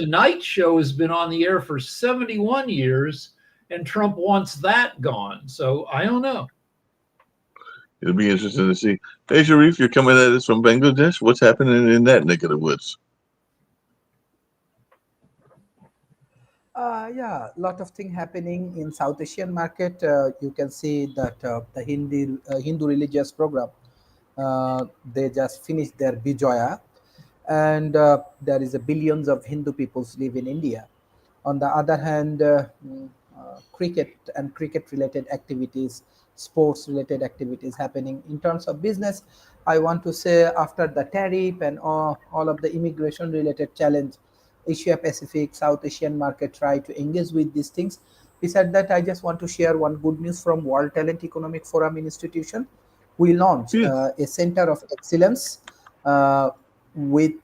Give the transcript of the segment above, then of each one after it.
Tonight Show has been on the air for 71 years, and Trump wants that gone. So I don't know. It'll be interesting to see. Hey, Sharif, you're coming at us from Bangladesh. What's happening in that neck of the woods? Yeah, a lot of things happening in South Asian market. You can see that the Hindu religious program, they just finished their Bijoya, and there is a billions of Hindu peoples live in India. On the other hand, cricket and cricket related activities, sports related activities happening. In terms of business, I want to say after the tariff and all of the immigration related challenge, Asia Pacific, South Asian market try to engage with these things. Besides that, I just want to share one good news from World Talent Economic Forum Institution. We launched Yeah. a center of excellence uh, with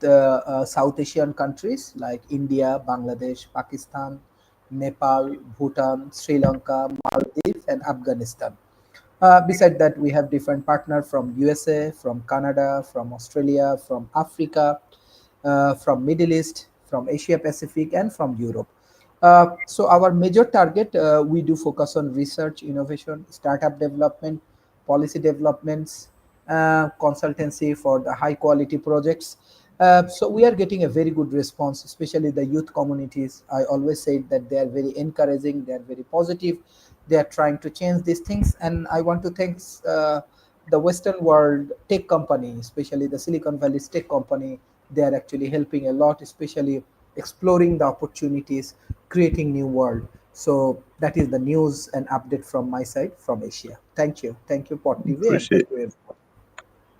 South Asian countries like India, Bangladesh, Pakistan, Nepal, Bhutan, Sri Lanka, Maldives, and Afghanistan. Besides that, we have different partners from USA, from Canada, from Australia, from Africa, from Middle East, from Asia Pacific, and from Europe. So our major target, we do focus on research, innovation, startup development, policy developments, consultancy for the high quality projects. So we are getting a very good response, especially the youth communities. I always say that they are very encouraging, they are very positive, they are trying to change these things, and I want to thank the Western world tech company, especially the Silicon Valley tech company. They are actually helping a lot, especially exploring the opportunities, creating new world. So that is the news and update from my side from Asia. Thank you, Pot TV, and thank Appreciate. you everyone.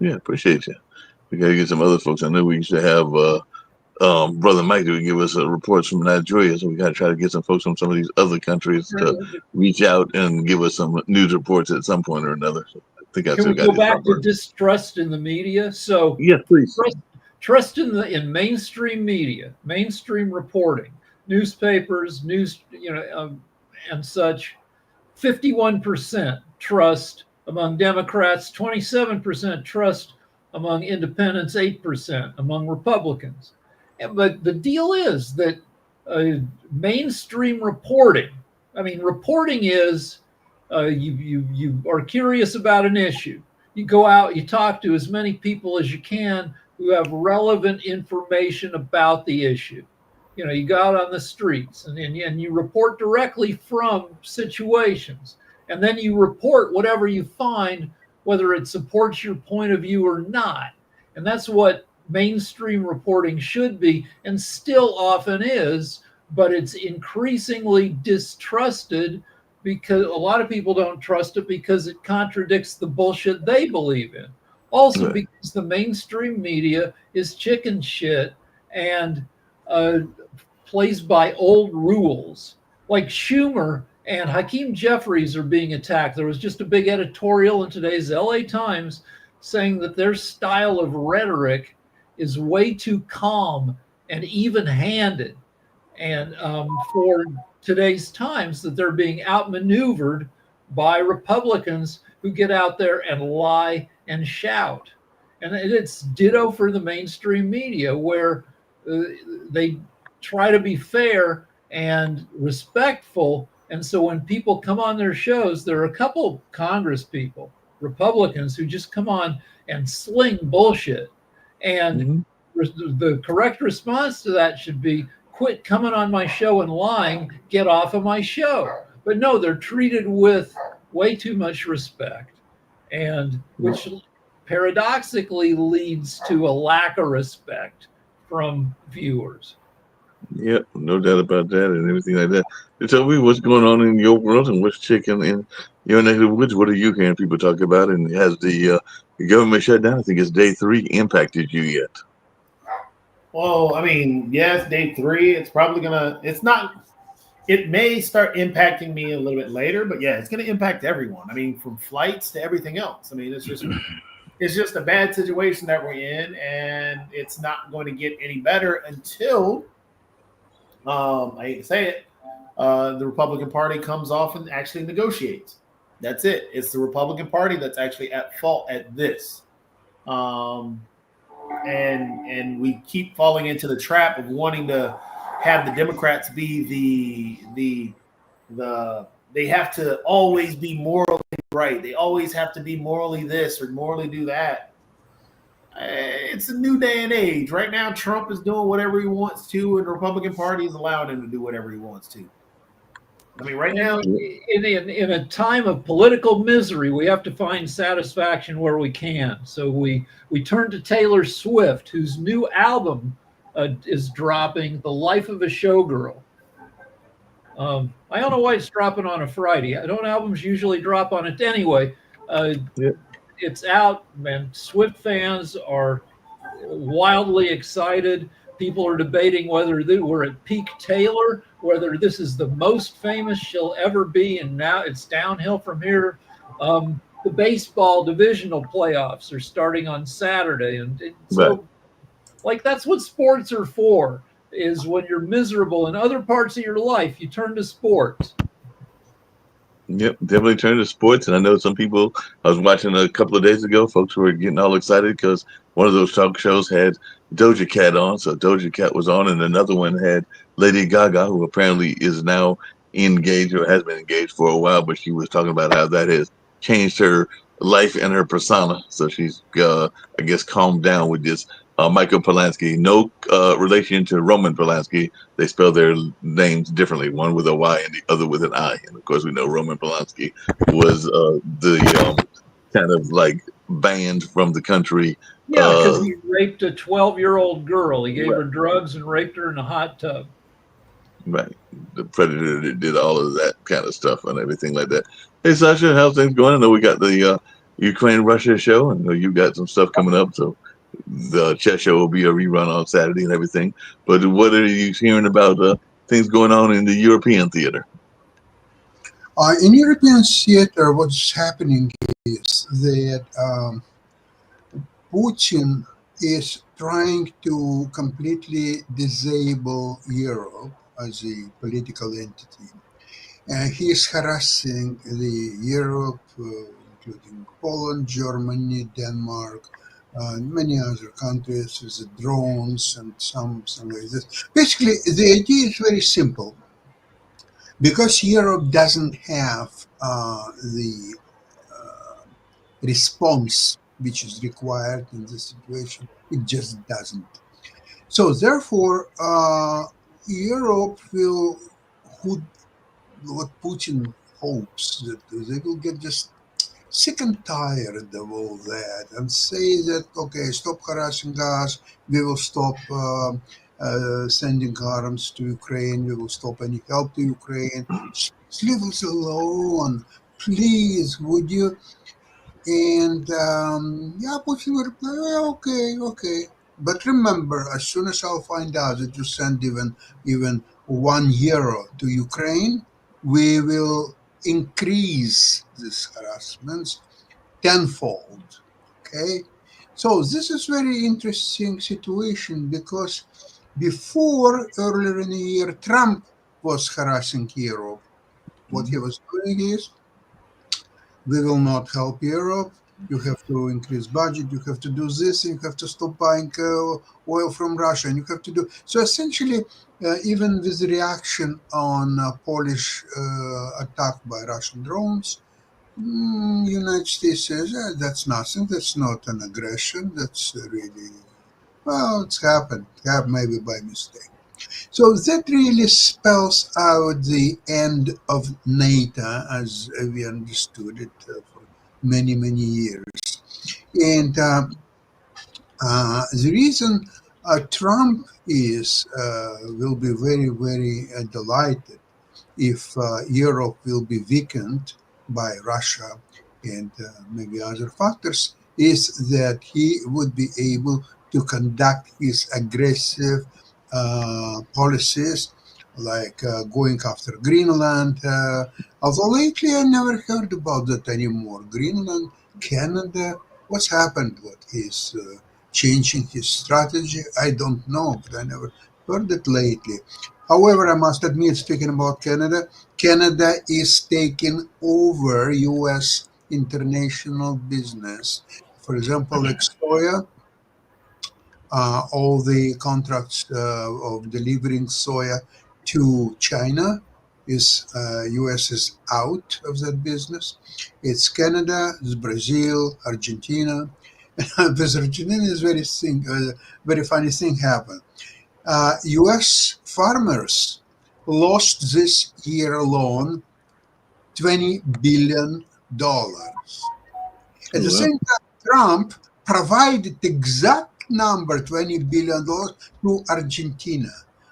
Yeah, appreciate you. We got to get some other folks. I know we used to have Brother Mike to give us reports from Nigeria, so we got to try to get some folks from some of these other countries to reach out and give us some news reports at some point or another. So I think I Can still we got go this back to number. distrust in the media? So Yes, please. trust in mainstream media, mainstream reporting, newspapers, and such. 51% trust among Democrats, 27% trust among independents, 8% among Republicans. But the deal is that mainstream reporting, I mean, reporting is you are curious about an issue. You go out, you talk to as many people as you can who have relevant information about the issue. You go out on the streets and you report directly from situations, and then you report whatever you find, whether it supports your point of view or not. And that's what mainstream reporting should be, and still often is, but it's increasingly distrusted because a lot of people don't trust it because it contradicts the bullshit they believe in. Also, Right. because the mainstream media is chicken shit and uh, plays by old rules. Like Schumer and Hakeem Jeffries are being attacked. There was just a big editorial in today's LA Times saying that their style of rhetoric is way too calm and even handed. And for today's times, that they're being outmaneuvered by Republicans who get out there and lie and shout. And it's ditto for the mainstream media, where uh, they try to be fair and respectful. And so when people come on their shows, there are a couple Congress people, Republicans, who just come on and sling bullshit. And Mm-hmm. the correct response to that should be, quit coming on my show and lying, get off of my show. But no, they're treated with way too much respect, and which paradoxically leads to a lack of respect from viewers. Yep, no doubt about that and everything like that. So tell me what's going on in your world and what's chicken in your neck of the woods. What are you hearing people talk about? And has the government shutdown, I think it's day 3, impacted you yet? Well, I mean, yes, day 3, it's probably gonna. It's not. It may start impacting me a little bit later, but yeah, it's gonna impact everyone. I mean, from flights to everything else. I mean, it's just a bad situation that we're in, and it's not going to get any better until I hate to say it, the Republican Party comes off and actually negotiates. That's it. It's the Republican Party that's actually at fault at this. Um, and we keep falling into the trap of wanting to have the Democrats be they have to always be morally right. They always have to be morally this or morally do that. It's a new day and age. Right now, Trump is doing whatever he wants to, and the Republican Party is allowing him to do whatever he wants to. I mean, right now, in a time of political misery, we have to find satisfaction where we can. So we turn to Taylor Swift, whose new album is dropping, "The Life of a Showgirl." I don't know why it's dropping on a Friday. I don't albums usually drop on it anyway. It's out, man. Swift fans are wildly excited. People are debating whether we're at peak Taylor, whether this is the most famous she'll ever be, and now it's downhill from here. The baseball divisional playoffs are starting on Saturday, and so, like, that's what sports are for. Is when you're miserable in other parts of your life, you turn to sports. Yep, definitely turn to sports. And I know some people, I was watching a couple of days ago, folks were getting all excited because one of those talk shows had Doja Cat on. So Doja Cat was on, and another one had Lady Gaga, who apparently is now engaged or has been engaged for a while, but she was talking about how that has changed her life and her persona. So she's, I guess, calmed down with this. Michael Polanski, no relation to Roman Polanski. They spell their names differently, one with a Y and the other with an I. And of course, we know Roman Polanski was the kind of like banned from the country. Yeah, because he raped a 12-year-old girl. He gave her drugs and raped her in a hot tub. Right. The predator that did all of that kind of stuff and everything like that. Hey, Sasha, how's things going? I know we got the Ukraine-Russia show, and you got some stuff coming up, so the chess show will be a rerun on Saturday and everything. But what are you hearing about things going on in the European theater? In European theater, what's happening is that Putin is trying to completely disable Europe as a political entity. He is harassing the Europe, including Poland, Germany, Denmark, many other countries with the drones and some like this. Basically, the idea is very simple. Because Europe doesn't have the response which is required in this situation, it just doesn't. So therefore, Europe will, what Putin hopes, that they will get just sick and tired of all that and say that, okay, stop harassing us, we will stop sending arms to Ukraine, we will stop any help to Ukraine, just leave us alone, please, would you? And Putin will reply, well, okay. But remember, as soon as I'll find out that you send even €1 to Ukraine, we will increase this harassment tenfold. Okay, so this is very interesting situation because before, earlier in the year, Trump was harassing Europe. What he was doing is, we will not help Europe. You have to increase budget. You have to do this. And you have to stop buying oil from Russia. And you have to do so. Essentially, even with the reaction on Polish attack by Russian drones, United States says that's nothing. That's not an aggression. That's really, well, it's happened. Maybe by mistake. So that really spells out the end of NATO as we understood it for many, many years. And the reason Trump will be very, very delighted if Europe will be weakened by Russia and maybe other factors is that he would be able to conduct his aggressive policies, like going after Greenland. Although lately I never heard about that anymore. Greenland, Canada, what's happened? What he's changing his strategy? I don't know, but I never heard it lately. However, I must admit, speaking about Canada, Canada is taking over U.S. international business. For example, like soya. all the contracts of delivering soya to China is U.S. is out of that business. It's Canada, it's Brazil, Argentina. With Argentina is very funny thing happened. U.S. farmers lost this year alone $20 billion. At the same time, Trump provided the exact number, $20 billion, to Argentina.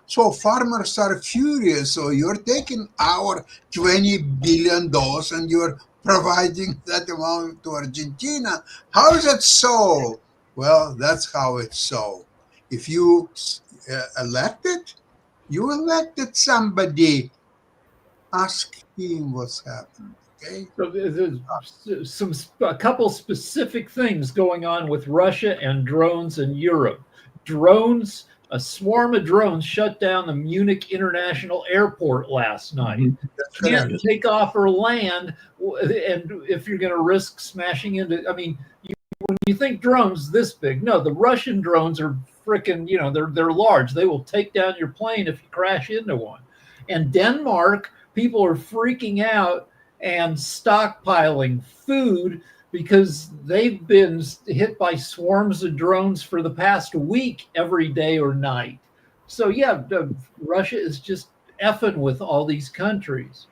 So farmers are furious. So you're taking our $20 billion and you're providing that amount to Argentina. How is that so? Well, that's how it's so. If you you elected somebody, ask him what's happened. Okay. So there's a couple specific things going on with Russia and drones in Europe. Drones, a swarm of drones shut down the Munich International Airport last night. Mm-hmm. Can't take off or land, and if you're going to risk smashing into, I mean, when you think drones this big, no, the Russian drones are freaking, they're large. They will take down your plane if you crash into one. And Denmark, people are freaking out and stockpiling food because they've been hit by swarms of drones for the past week, every day or night. So yeah, Russia is just effing with all these countries.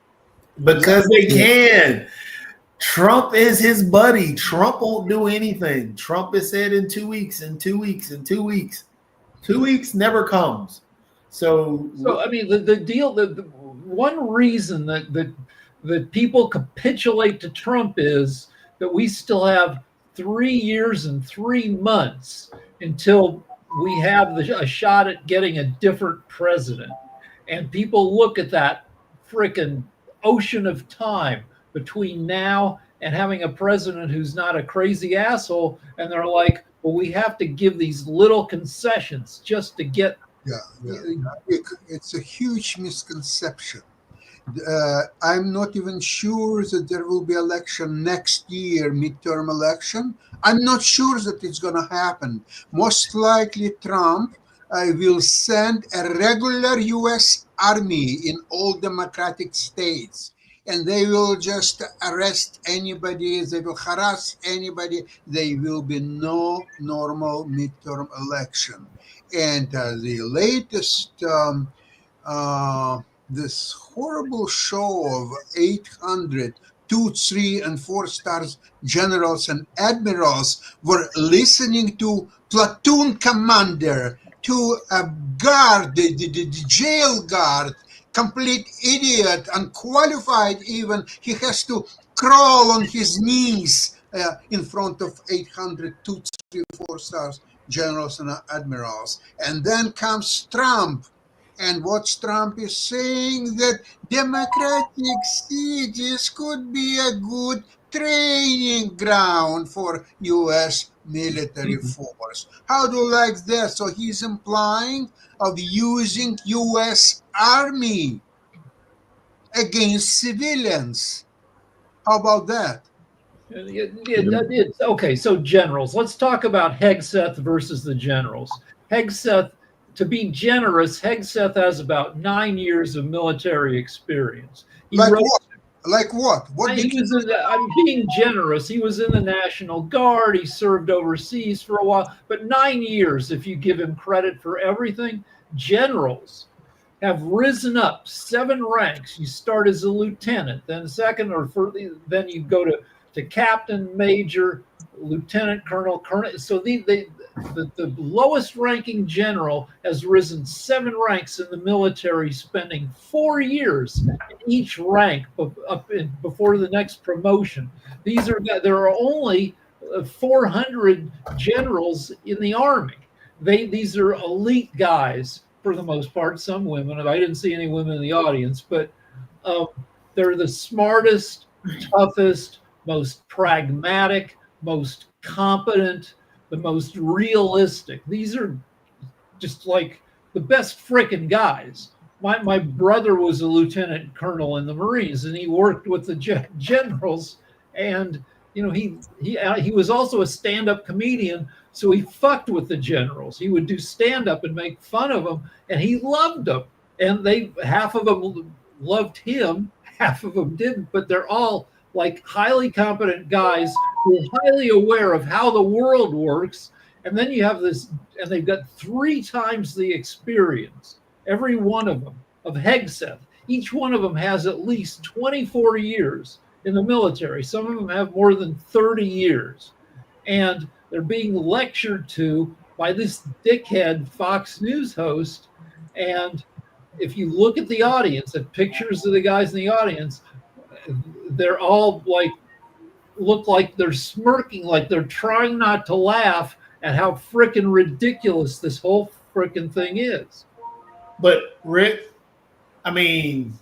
Because they can. Trump is his buddy. Trump won't do anything. Trump has said in 2 weeks, in 2 weeks, in 2 weeks. 2 weeks never comes. So I mean, the deal, the one reason that people capitulate to Trump is that we still have 3 years and 3 months until we have a shot at getting a different president. And people look at that frickin' ocean of time between now and having a president who's not a crazy asshole, and they're like, well, we have to give these little concessions just to get. It's a huge misconception. I'm not even sure that there will be election next year, midterm election. I'm not sure that it's going to happen. Most likely Trump will send a regular U.S. army in all democratic states, and they will just arrest anybody, they will harass anybody. There will be no normal midterm election. And the latest this horrible show of 800 2, 3, and 4 stars generals and admirals were listening to platoon commander, to a guard, the jail guard, complete idiot, unqualified even. He has to crawl on his knees in front of 800 2, 3, 4 stars generals and admirals. And then comes Trump. And what Trump is saying, that democratic cities could be a good training ground for U.S. military force. How do you like that? So he's implying of using U.S. Army against civilians. How about that? Okay, so generals. Let's talk about Hegseth versus the generals. Hegseth, to be generous, Hegseth has about 9 years of military experience. Like what? I'm being generous. He was in the National Guard. He served overseas for a while. But 9 years, if you give him credit for everything, generals have risen up 7 ranks. You start as a lieutenant, then second, then you go to captain, major, lieutenant colonel, colonel. So the lowest ranking general has risen 7 ranks in the military, spending 4 years in each rank before the next promotion. There are only 400 generals in the army. These are elite guys for the most part. Some women. I didn't see any women in the audience, but they're the smartest, toughest, most pragmatic, most competent, the most realistic. These are just like the best frickin' guys. My brother was a lieutenant colonel in the Marines, and he worked with the generals, and You know, he was also a stand-up comedian, so he fucked with the generals. He would do stand-up and make fun of them, and he loved them. And they half of them loved him, half of them didn't. But they're all like highly competent guys who are highly aware of how the world works. And then you have this, and they've got 3 times the experience, every one of them, of Hegseth. Each one of them has at least 24 years in the military. Some of them have more than 30 years. And they're being lectured to by this dickhead Fox News host. And if you look at the audience, at pictures of the guys in the audience, they're all like, look like they're smirking, like they're trying not to laugh at how freaking ridiculous this whole freaking thing is. But Rick, I mean,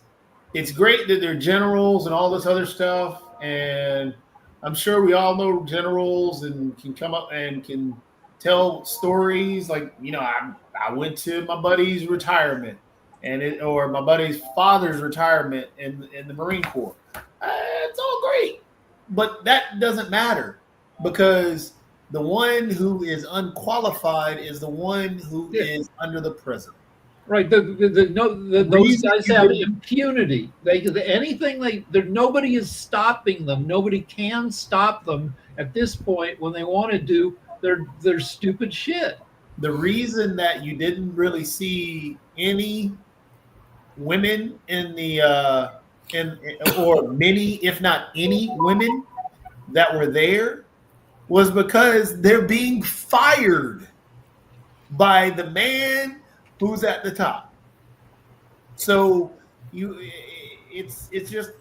it's great that they're generals and all this other stuff, and I'm sure we all know generals and can come up and can tell stories. Like, you know, I went to my buddy's retirement, or my buddy's father's retirement in the Marine Corps. It's all great, but that doesn't matter, because the one who is unqualified is the one who is under the president. Right. Those guys have impunity. Nobody is stopping them. Nobody can stop them at this point when they want to do their stupid shit. The reason that you didn't really see any women in the or many, if not any women that were there, was because they're being fired by the man who's at the top. So it's just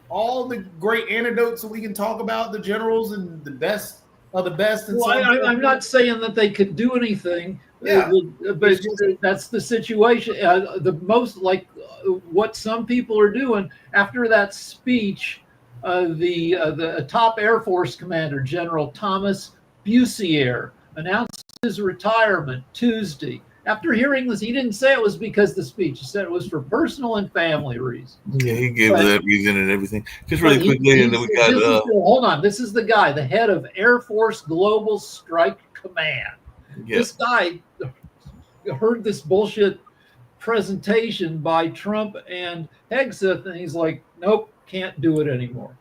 all the great anecdotes that we can talk about the generals and the best of the best. And well, I'm not saying that they could do anything. Yeah, but that's the situation. What some people are doing after that speech. The top Air Force commander, General Thomas Bussiere, announced his retirement Tuesday. After hearing this, he didn't say it was because of the speech. He said it was for personal and family reasons. Yeah, he gave that reason and everything. Just really quickly, and then we got. Hold on, this is the guy, the head of Air Force Global Strike Command. Yeah. This guy heard this bullshit presentation by Trump and Hegseth, and he's like, nope, can't do it anymore.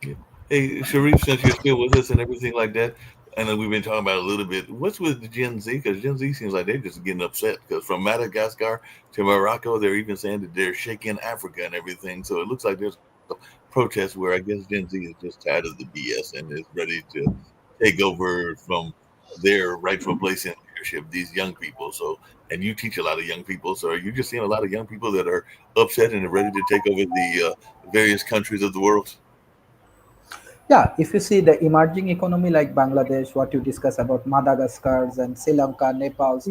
Yeah. Hey, Sharif, since you're still with us and everything like that, I know we've been talking about it a little bit. What's with the Gen Z? Because Gen Z seems like they're just getting upset. Because from Madagascar to Morocco, they're even saying that they're shaking Africa and everything. So it looks like there's a protest where I guess Gen Z is just tired of the BS and is ready to take over from their rightful place in leadership, these young people. So, and you teach a lot of young people. So are you just seeing a lot of young people that are upset and are ready to take over the various countries of the world? Yeah, if you see the emerging economy like Bangladesh, what you discuss about Madagascar and Sri Lanka, Nepal,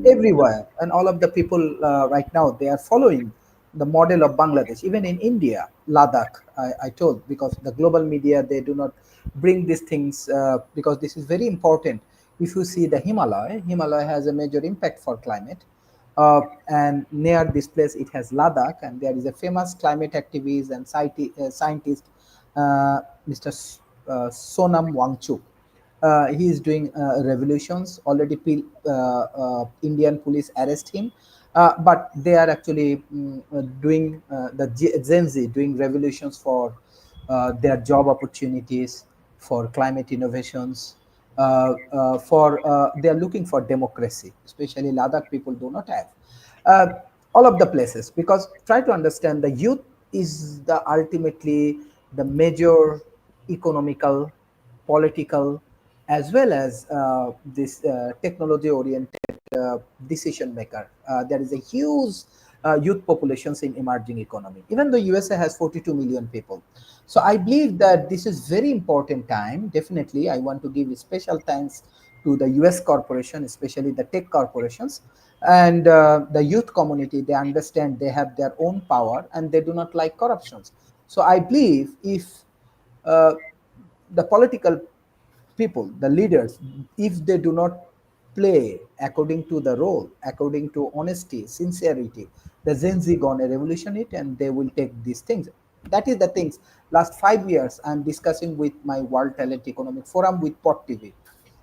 everywhere, and all of the people right now, they are following the model of Bangladesh. Even in India, Ladakh, I told, because the global media, they do not bring these things because this is very important. If you see the Himalaya has a major impact for climate. And near this place, it has Ladakh, and there is a famous climate activist and scientist, Mr. Sonam Wangchuk. He is doing revolutions. Already Indian police arrest him, but they are actually doing the Gen Z doing revolutions for their job opportunities, for climate innovations, they are looking for democracy, especially Ladakh people do not have. All of the places, because try to understand the youth is the ultimately the major economical, political, as well as this technology-oriented decision maker. There is a huge youth populations in emerging economy. Even though USA has 42 million people. So I believe that this is very important time. Definitely, I want to give special thanks to the US corporation, especially the tech corporations, and the youth community. They understand they have their own power and they do not like corruptions. So I believe if the political people, the leaders, if they do not play according to the role, according to honesty, sincerity, the Gen Z gonna revolution it and they will take these things. that is the things. Last 5 years, I'm discussing with my World Talent Economic Forum with Pot TV.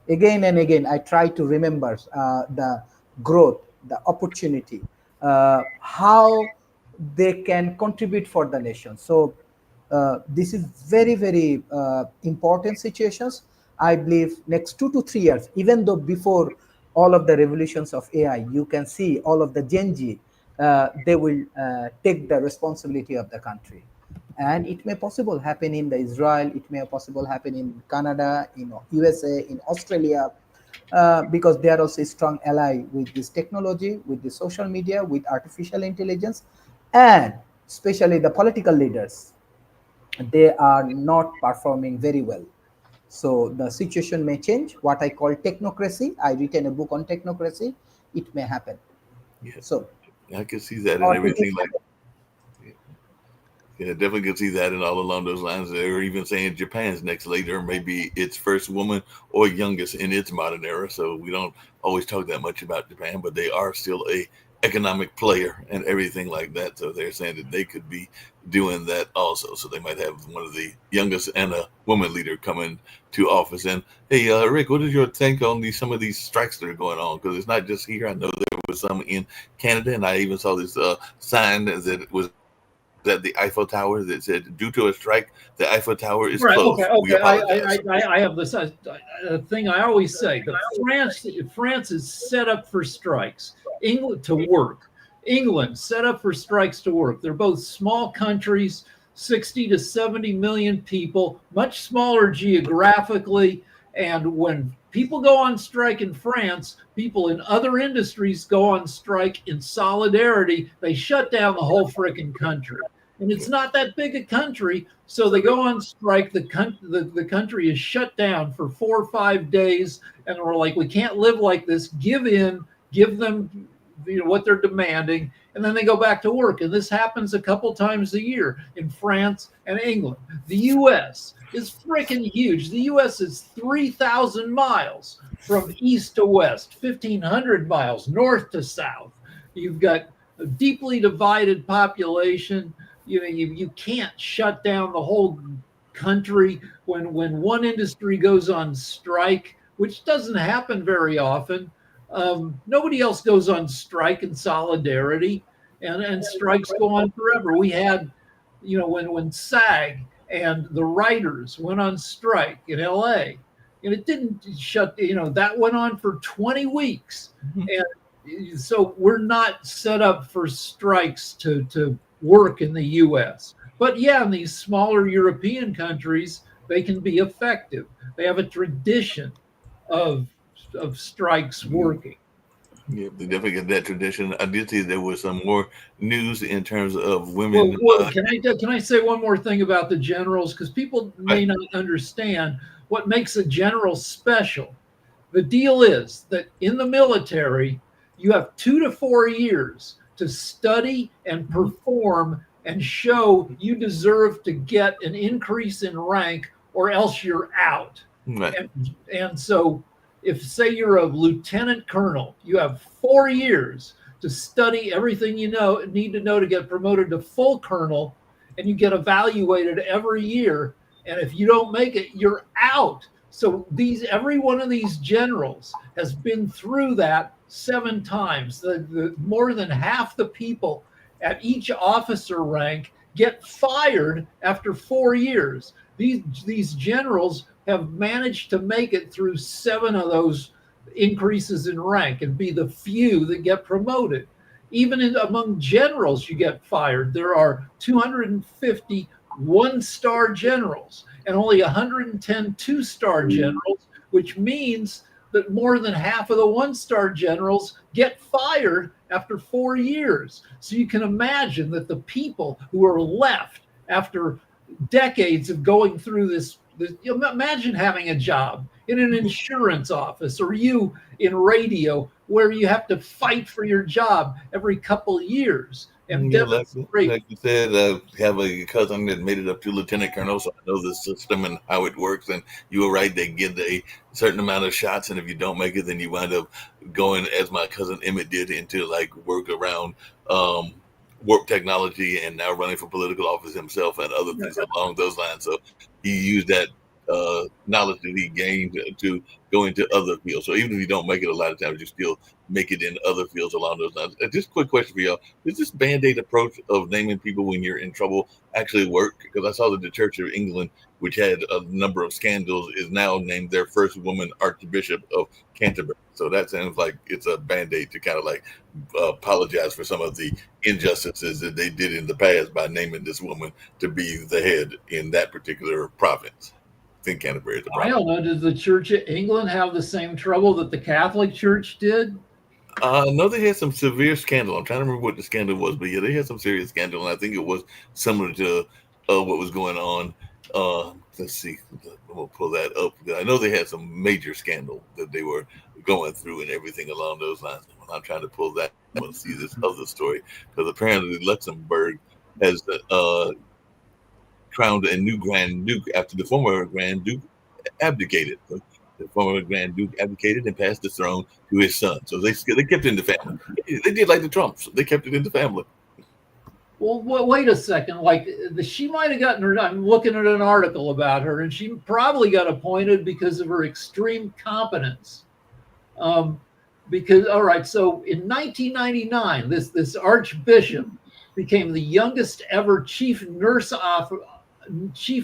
Again and again, I try to remember the growth, the opportunity, how they can contribute for the nation. So this is very, very important situations. I believe next 2 to 3 years, even though before all of the revolutions of AI, you can see all of the Gen Z, they will take the responsibility of the country. And it may possible happen in the Israel, it may possible happen in Canada, in USA, in Australia, because they are also a strong ally with this technology, with the social media, with artificial intelligence, and especially the political leaders, they are not performing very well. So the situation may change. What I call technocracy, I written a book on technocracy. It may happen. Yeah, So I can see that and or everything like. Yeah, definitely can see that and all along those lines. They're even saying Japan's next leader, maybe its first woman or youngest in its modern era. So we don't always talk that much about Japan, but they are still a economic player and everything like that. So they're saying that they could be doing that also. So they might have one of the youngest and a woman leader coming to office. And hey, Rick, what is your take on some of these strikes that are going on? Because it's not just here. I know there was some in Canada, and I even saw this sign that it was at the Eiffel Tower that said, "Due to a strike, the Eiffel Tower is Right. closed." Okay. We Okay. apologize. I have this thing I always say that France is set up for strikes. England to work. England set up for strikes to work. They're both small countries, 60 to 70 million people, much smaller geographically. And when people go on strike in France, people in other industries go on strike in solidarity. They shut down the whole freaking country. And it's not that big a country, so they go on strike. The country is shut down for 4 or 5 days, and we're like, we can't live like this. Give in, give them, what they're demanding, and then they go back to work. And this happens a couple times a year in France and England. The U.S. is freaking huge. The U.S. is 3,000 miles from east to west, 1,500 miles north to south. You've got a deeply divided population. You can't shut down the whole country when one industry goes on strike, which doesn't happen very often. Nobody else goes on strike in solidarity, and strikes go on forever. We had, when SAG and the writers went on strike in LA, and it didn't shut, that went on for 20 weeks. And so we're not set up for strikes to work in the US. But yeah, in these smaller European countries, they can be effective. They have a tradition of strikes working. Yeah, they definitely get that tradition. I did see there was some more news in terms of women. Well, can I say one more thing about the generals? Because people may not understand what makes a general special. The deal is that in the military, you have 2 to 4 years to study and perform and show you deserve to get an increase in rank, or else you're out. Right. And so if, say, you're a lieutenant colonel, you have 4 years to study everything you need to know to get promoted to full colonel, and you get evaluated every year. And if you don't make it, you're out. So every one of these generals has been through that 7 times. The more than half the people at each officer rank get fired after 4 years. These generals have managed to make it through 7 of those increases in rank and be the few that get promoted. Even among generals, you get fired. There are 250 one-star generals and only 110 two-star generals, which means that more than half of the one-star generals get fired after 4 years. So you can imagine that the people who are left after decades of going through this, imagine having a job in an insurance office, or you in radio, where you have to fight for your job every couple of years and demonstrate. Like you said, I have a cousin that made it up to lieutenant colonel, so I know the system and how it works. And you were right; they get a certain amount of shots, and if you don't make it, then you wind up going, as my cousin Emmett did, into like work around warp technology and now running for political office himself and other things along those lines. So he used that knowledge that he gained to go into other fields. So even if you don't make it, a lot of times you still make it in other fields along those lines. Just a quick question for y'all: does this Band-Aid approach of naming people when you're in trouble actually work? Because I saw that the Church of England, which had a number of scandals, is now named their first woman Archbishop of Canterbury. So that sounds like it's a Band-Aid to kind of like apologize for some of the injustices that they did in the past by naming this woman to be the head in that particular province. I think Canterbury is the I province. don't know. Does the Church of England have the same trouble that the Catholic Church did? No, they had some severe scandal. I'm trying to remember what the scandal was, but yeah, they had some serious scandal, and I think it was similar to what was going on. Let's see, we'll pull that up. I know they had some major scandal that they were going through and everything along those lines. When I'm trying to pull that, I want to see this other story because apparently Luxembourg has crowned a new Grand Duke after the former Grand Duke abdicated. The former Grand Duke abdicated and passed the throne to his son. So they kept it in the family. They did like the Trumps. They kept it in the family. Well, wait a second. Like she might have gotten her. I'm looking at an article about her, and she probably got appointed because of her extreme competence. Because all right, so in 1999, this Archbishop became the youngest ever chief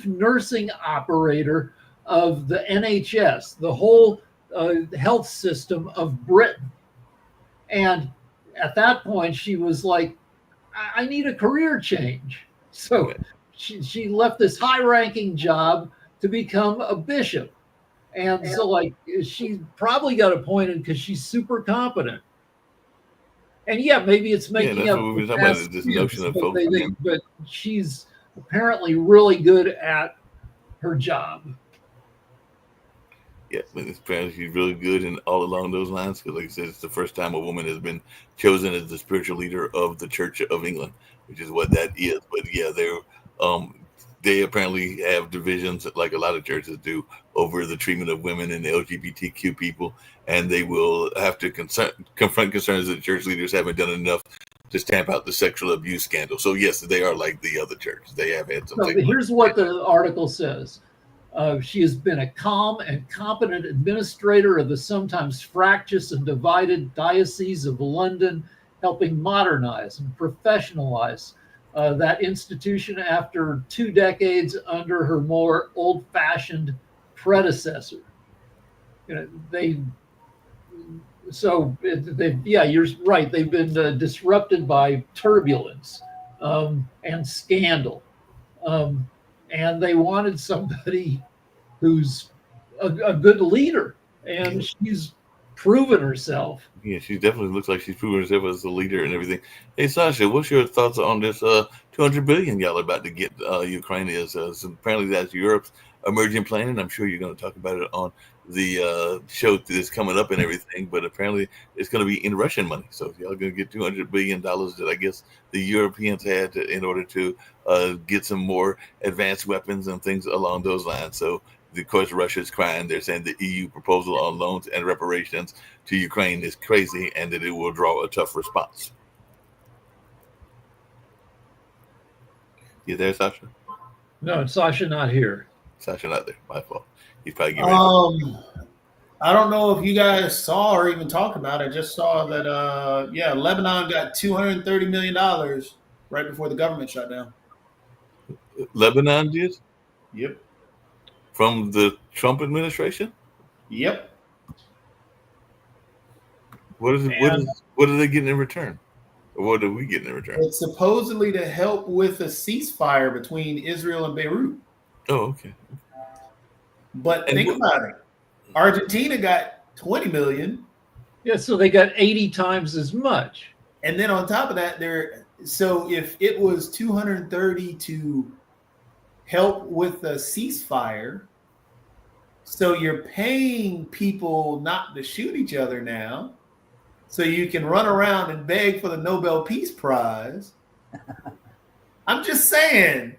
nursing operator of the NHS, the whole health system of Britain. And at that point, she was like, I need a career change. So she left this high-ranking job to become a bishop. And so like she probably got appointed because she's super competent. And yeah, maybe it's making that's up what we were for talking about, past this years, notion of folks. but she's apparently really good at her job. Yeah, apparently she's really good and all along those lines. Because, like I said, it's the first time a woman has been chosen as the spiritual leader of the Church of England, which is what that is. But yeah, they apparently have divisions, like a lot of churches do, over the treatment of women and LGBTQ people, and they will have to confront concerns that church leaders haven't done enough to stamp out the sexual abuse scandal. So yes, they are like the other churches. They have had some. So here's what the article says. She has been a calm and competent administrator of the sometimes fractious and divided Diocese of London, helping modernize and professionalize that institution after 2 decades under her more old-fashioned predecessor. You're right. They've been disrupted by turbulence and scandal. And they wanted somebody who's a good leader, and she's proven herself. Yeah, she definitely looks like she's proven herself as a leader and everything. Hey, Sasha, what's your thoughts on this $200 billion y'all are about to get Ukraine? So apparently that's Europe's emerging plan, and I'm sure you're going to talk about it on the show that's coming up and everything, but apparently it's going to be in Russian money. So if y'all going to get $200 billion that I guess the Europeans had in order to get some more advanced weapons and things along those lines. So of course, Russia's crying. They're saying the EU proposal on loans and reparations to Ukraine is crazy and that it will draw a tough response. You there, Sasha? No, Sasha not here. Sasha not there. My fault. He's probably getting ready. I don't know if you guys saw or even talked about it. I just saw that, Lebanon got $230 million right before the government shut down. Lebanon did? Yep. From the Trump administration? Yep. What are they getting in return? Or what are we getting in return? It's supposedly to help with a ceasefire between Israel and Beirut. Oh, okay. But think about it. Argentina got 20 million. Yeah, so they got 80 times as much. And then on top of that, so if it was 230 to help with the ceasefire, so you're paying people not to shoot each other now, so you can run around and beg for the Nobel Peace Prize. I'm just saying,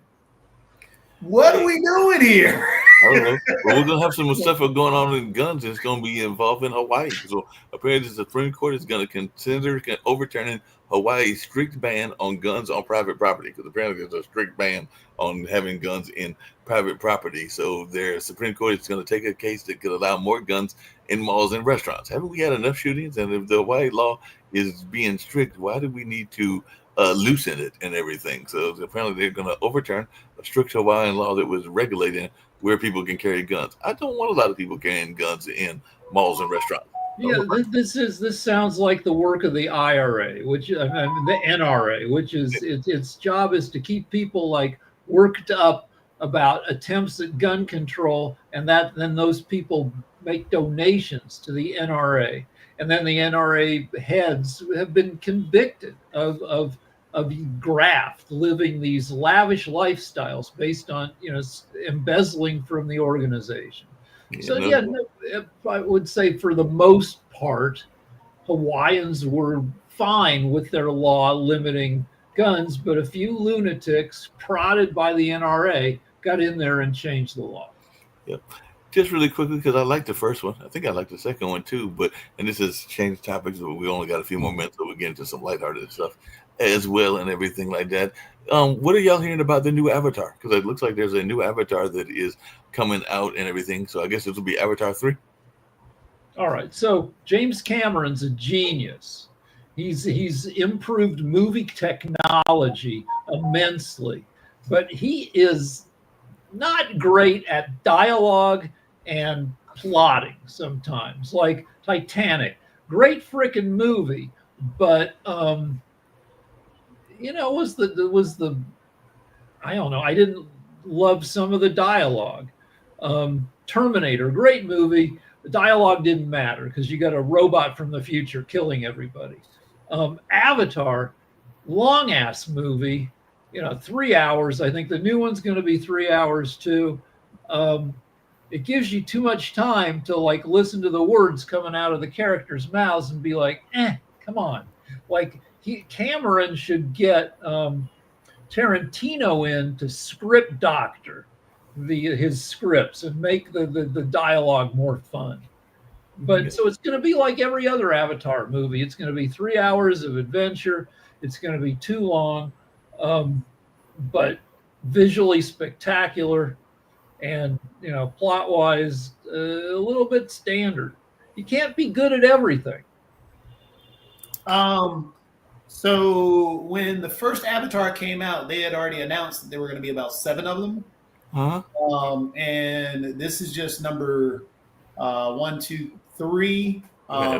what are we doing here? I don't know. But we're gonna have some stuff going on in guns. It's gonna be involved in Hawaii. So apparently, the Supreme Court is gonna consider overturning Hawaii's strict ban on guns on private property, because apparently there's a strict ban on having guns in private property. So their Supreme Court is going to take a case that could allow more guns in malls and restaurants. Haven't we had enough shootings? And if the Hawaii law is being strict, why do we need to loosen it and everything? So apparently they're going to overturn a strict Hawaiian law that was regulating where people can carry guns. I don't want a lot of people carrying guns in malls and restaurants. Yeah, this sounds like the work of the IRA, which the NRA, which is its job is to keep people like worked up about attempts at gun control, and then those people make donations to the NRA, and then the NRA heads have been convicted of graft, living these lavish lifestyles based on embezzling from the organization. So I would say for the most part, Hawaiians were fine with their law limiting guns, but a few lunatics prodded by the NRA got in there and changed the law. Yep. Just really quickly, because I like the first one. I think I like the second one too. And this has changed topics, but we only got a few more minutes, so we'll get into some lighthearted stuff as well and everything like that. What are y'all hearing about the new Avatar? Because it looks like there's a new Avatar that is coming out and everything. So I guess this will be Avatar 3. All right. So James Cameron's a genius. He's improved movie technology immensely, but he is not great at dialogue and plotting sometimes. Like Titanic, great freaking movie, but was the I don't know. I didn't love some of the dialogue. Terminator, great movie. The dialogue didn't matter because you got a robot from the future killing everybody. Avatar, long ass movie, 3 hours. I think the new one's going to be 3 hours too. It gives you too much time to like listen to the words coming out of the characters' mouths and be like, come on. Like Cameron should get Tarantino in to script doctor his scripts and make the dialogue more fun. But so it's going to be like every other Avatar movie. It's going to be 3 hours of adventure. It's going to be too long, but visually spectacular, and plot wise a little bit standard. You can't be good at everything. So when the first Avatar came out, they had already announced that there were going to be about 7 of them. And this is just number 1, 2, 3. They're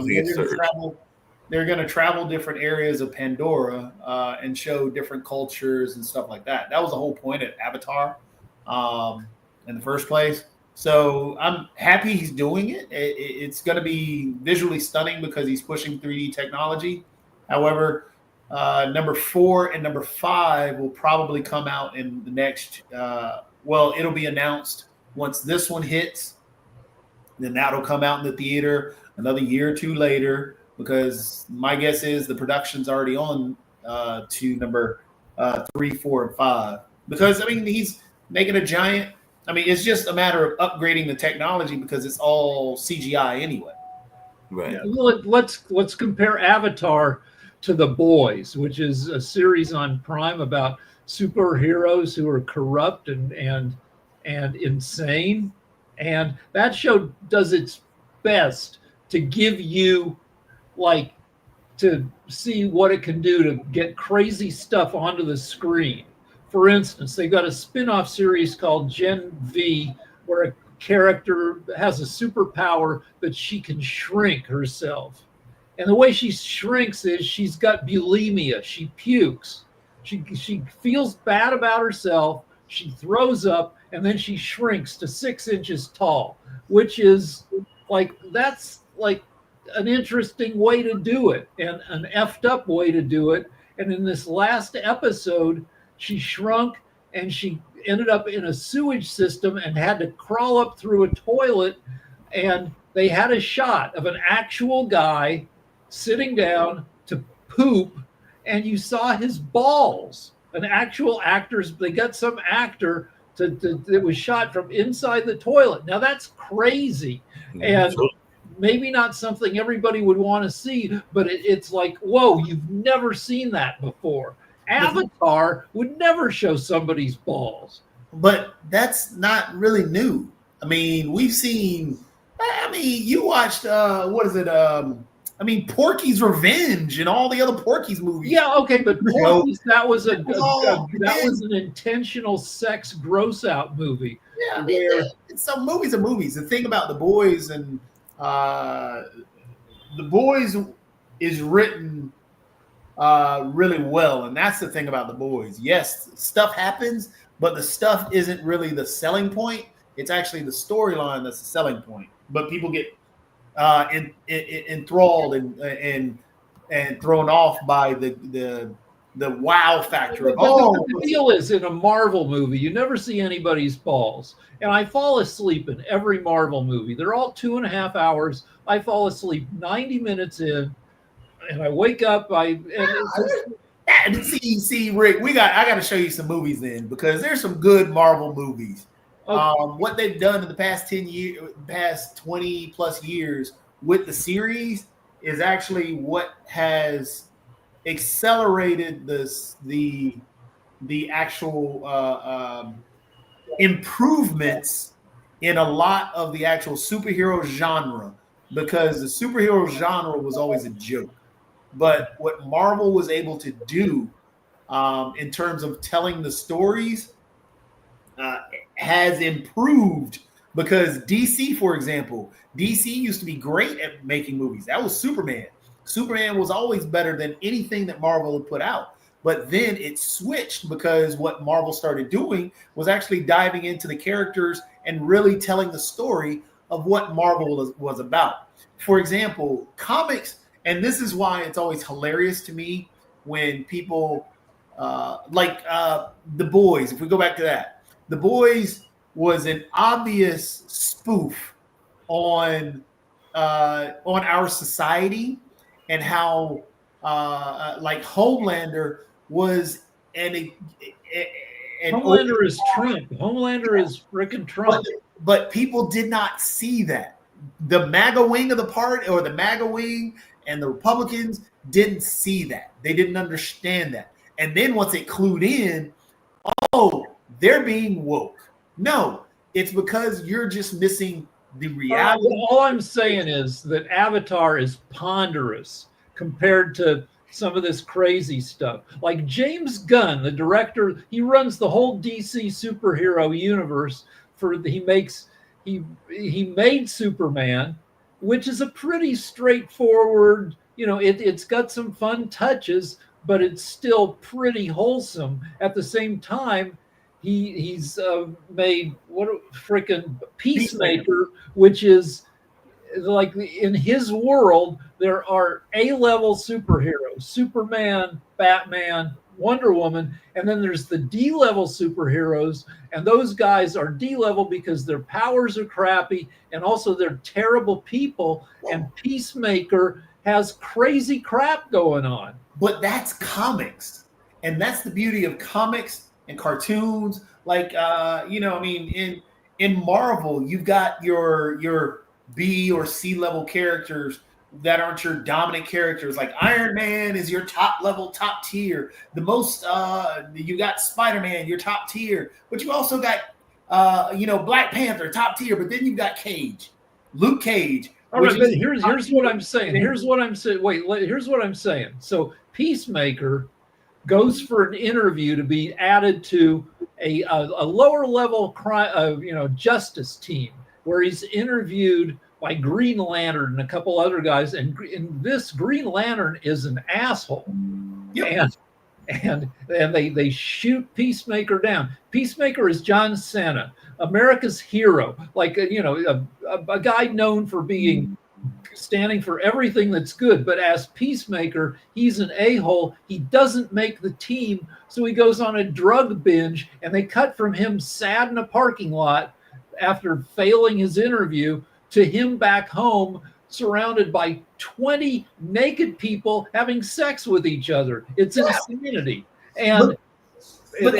going to travel different areas of Pandora and show different cultures and stuff like that. That was the whole point of Avatar in the first place. So I'm happy he's doing it. It's going to be visually stunning because he's pushing 3D technology. However, number 4 and number 5 will probably come out in the next it'll be announced once this one hits. Then that'll come out in the theater another year or 2 later, because my guess is the production's already on to number 3, 4, and 5. Because he's making a giant. It's just a matter of upgrading the technology because it's all CGI anyway. Right. Well, let's compare Avatar to The Boys, which is a series on Prime about superheroes who are corrupt and insane, and that show does its best to give you to see what it can do to get crazy stuff onto the screen. For instance, they got a spin-off series called Gen V, where a character has a superpower that she can shrink herself. And the way she shrinks is she's got bulimia. She pukes. She feels bad about herself. She throws up, and then she shrinks to 6 inches tall, which is that's an interesting way to do it, and an effed up way to do it. And in this last episode, she shrunk and she ended up in a sewage system and had to crawl up through a toilet. And they had a shot of an actual guy sitting down to poop, and you saw his balls. An actual actor's, they got some actor It was shot from inside the toilet. Now that's crazy, and maybe not something everybody would want to see, but it's like, whoa, you've never seen that before. Avatar would never show somebody's balls. But that's not really new. I mean, we've seen. I mean, you watched what is it? I mean, Porky's Revenge and all the other Porky's movies. Yeah, okay, but Porky's, that was an intentional sex gross out movie. Yeah, I mean, some movies are movies. The thing about The Boys and The Boys is written really well, and that's the thing about The Boys. Yes, stuff happens, but the stuff isn't really the selling point. It's actually the storyline that's the selling point. But people get enthralled and thrown off by the wow factor of the deal is, in a Marvel movie, you never see anybody's balls. And I fall asleep in every Marvel movie. They're all 2.5 hours. I fall asleep 90 minutes in, and I wake up. See, Rick, I got to show you some movies then, because there's some good Marvel movies. Okay. What they've done in the past 20 plus years with the series is actually what has accelerated the actual improvements in a lot of the actual superhero genre, because the superhero genre was always a joke. But what Marvel was able to do in terms of telling the stories has improved, because DC, for example, DC used to be great at making movies. That was Superman. Superman was always better than anything that Marvel had put out. But then it switched, because what Marvel started doing was actually diving into the characters and really telling the story of what Marvel was about. For example, comics, and this is why it's always hilarious to me when people like The Boys, if we go back to that. The Boys was an obvious spoof on our society, and how like Homelander was Homelander is Trump. Homelander is frickin' Trump. But people did not see that. The MAGA wing of the party, or the MAGA wing and the Republicans, didn't see that. They didn't understand that. And then once it clued in, oh, they're being woke. No, it's because you're just missing the reality. All I'm saying is that Avatar is ponderous compared to some of this crazy stuff. Like James Gunn, the director, he runs the whole DC superhero universe. He made Superman, which is a pretty straightforward, it's got some fun touches, but it's still pretty wholesome. At the same time, he's made Peacemaker, which is like, in his world, there are A-level superheroes: Superman, Batman, Wonder Woman, and then there's the D-level superheroes, and those guys are D-level because their powers are crappy, and also they're terrible people, and Peacemaker has crazy crap going on. But that's comics, and that's the beauty of comics and cartoons. Like, in Marvel, you've got your B or C level characters that aren't your dominant characters. Like Iron Man is your top tier. The most you got Spider-Man, your top tier, but you also got Black Panther, top tier. But then you got Luke Cage. All right, but here's what I'm saying. Here's what I'm saying. So Peacemaker goes for an interview to be added to a lower level justice team, where he's interviewed by Green Lantern and a couple other guys, and this Green Lantern is an asshole. Yep. And they shoot Peacemaker down. Peacemaker is John Cena, America's hero, like a guy known for standing for everything that's good. But as Peacemaker, he's an a-hole. He doesn't make the team, so he goes on a drug binge, and they cut from him sad in a parking lot after failing his interview to him back home surrounded by 20 naked people having sex with each other. It's insanity. And But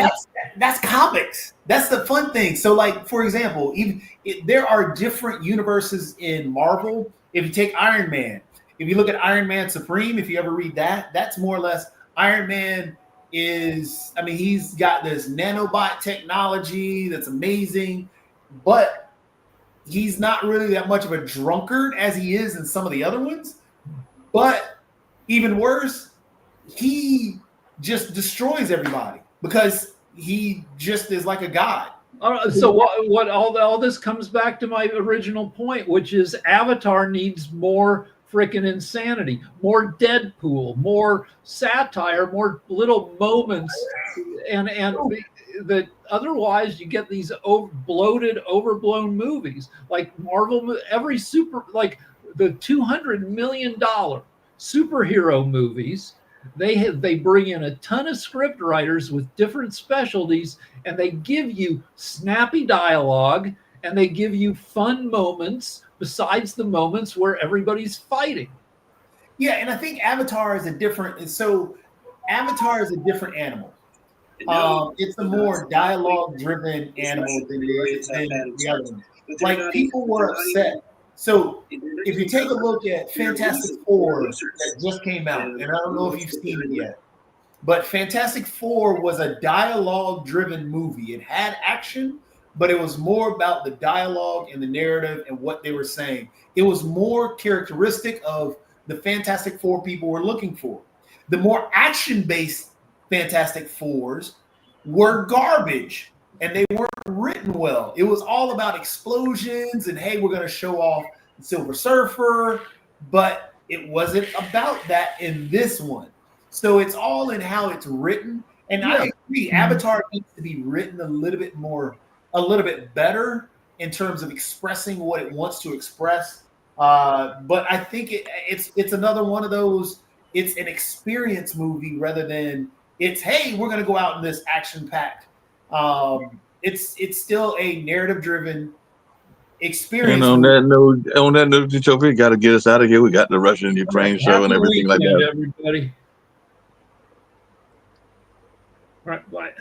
that's comics. That's the fun thing. So, like, for example, there are different universes in Marvel. If you take Iron Man, if you look at Iron Man Supreme, if you ever read that, that's more or less Iron Man is, I mean, he's got this nanobot technology that's amazing, but he's not really that much of a drunkard as he is in some of the other ones. But even worse, he just destroys everybody because he just is like a god. So what all this comes back to my original point, which is Avatar needs more freaking insanity, more Deadpool, more satire, more little moments, and that otherwise you get these bloated, overblown movies like Marvel. Every like the $200 million superhero movies. They bring in a ton of script writers with different specialties, and they give you snappy dialogue, and they give you fun moments besides the moments where everybody's fighting. Yeah, and I think Avatar is a different animal. It's a more dialogue-driven animal than the other one. Like, people were upset. So if you take a look at Fantastic Four that just came out, and I don't know if you've seen it yet, but Fantastic Four was a dialogue-driven movie. It had action, but it was more about the dialogue and the narrative and what they were saying. It was more characteristic of the Fantastic Four people were looking for. The more action-based Fantastic Fours were garbage, and they weren't written well. It was all about explosions and, hey, we're going to show off the Silver Surfer, but it wasn't about that in this one. So it's all in how it's written. And I agree, Avatar needs to be written a little bit better in terms of expressing what it wants to express. But I think it's another one of those. It's an experience movie rather than it's, hey, we're going to go out in this action-packed. It's still a narrative-driven experience. And on that note, Jovi, got to get us out of here. We got the Russia and Ukraine show and everything like that. Everybody. All right, bye.